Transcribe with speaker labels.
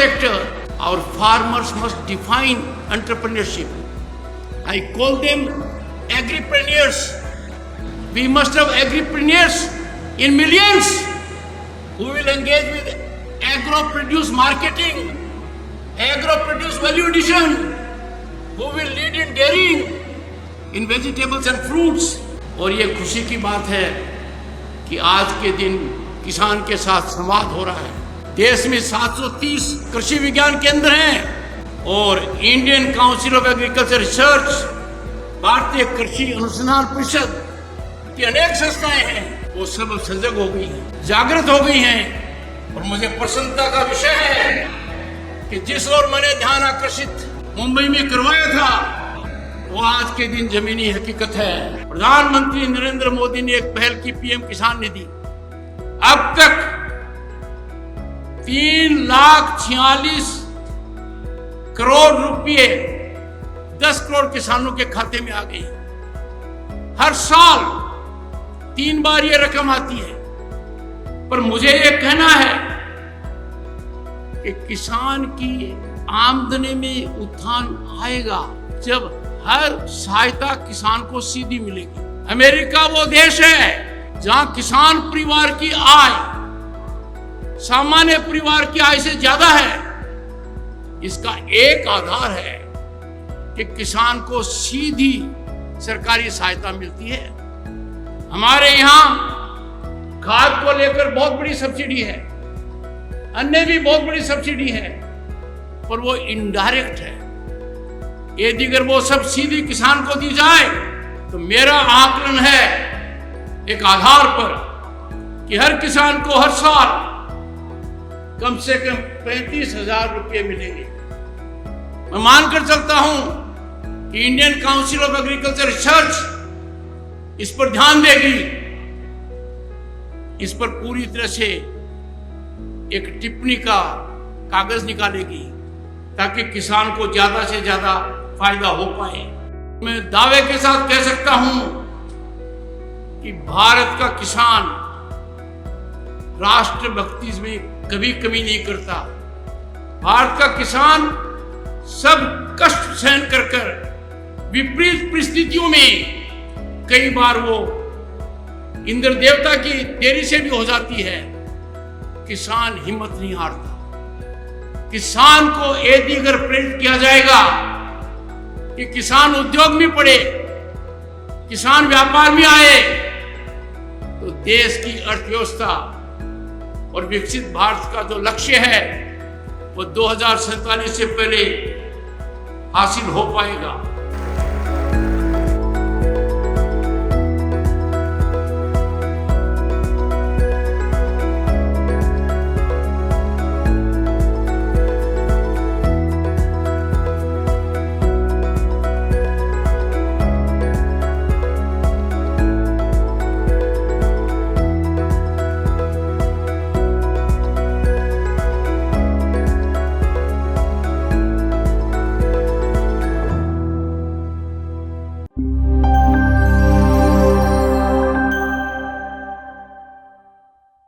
Speaker 1: sector, our farmers must define entrepreneurship. I call them agripreneurs. We must have agripreneurs in millions who will engage with agro-produce marketing, agro-produce value addition, who will lead in dairying, in vegetables and fruits. और ये खुशी की बात है कि आज के दिन किसान के साथ संवाद हो रहा है। देश में 730 कृषि विज्ञान केंद्र हैं और Indian council of agriculture research, भारतीय कृषि अनुसंधान परिषद की अनेक संस्थाएं हैं, वो सब सजग हो गई हैं, जागृत हो गई हैं। और मुझे प्रसन्नता का विषय है कि जिस ओर मैंने ध्यान आकर्षित मुंबई में करवाया था, वो आज के दिन जमीनी हकीकत है। प्रधानमंत्री नरेंद्र मोदी ने एक पहल की, पीएम किसान निधि। अब तक 3,46,00,000 करोड़ रुपए 10 करोड़ किसानों के खाते में आ गए। हर साल 3 बार ये रकम आती है। पर मुझे ये कहना है कि किसान की आमदनी में उत्थान आएगा जब हर सहायता किसान को सीधी मिलेगी। अमेरिका वो देश है जहां किसान परिवार की आय सामान्य परिवार की आय से ज्यादा है। इसका एक आधार है कि किसान को सीधी सरकारी सहायता मिलती है। हमारे यहाँ खाद को लेकर बहुत बड़ी सब्सिडी है, अन्य भी बहुत बड़ी सब्सिडी है, पर वो इनडायरेक्ट है। यदि अगर वो सब सीधी किसान को दी जाए तो मेरा आकलन है एक आधार पर कि हर किसान को हर साल कम से कम 35,000 रुपये मिलेंगे। मैं मानकर चलता हूं कि Indian council of agriculture research इस पर ध्यान देगी, इस पर पूरी तरह से एक टिप्पणी का कागज निकालेगी ताकि किसान को ज्यादा से ज्यादा फायदा हो पाए। मैं दावे के साथ कह सकता हूं कि भारत का किसान राष्ट्रभक्ति में कभी कमी नहीं करता। भारत का किसान सब कष्ट सहन कर विपरीत परिस्थितियों में कई बार वो इंद्र देवता की देरी से भी हो जाती है, किसान हिम्मत नहीं हारता। किसान को यदि अगर प्रेरित किया जाएगा कि किसान उद्योग में पड़े, किसान व्यापार में आए, तो देश की अर्थव्यवस्था और विकसित भारत का जो लक्ष्य है वो 2047 से पहले हासिल हो पाएगा।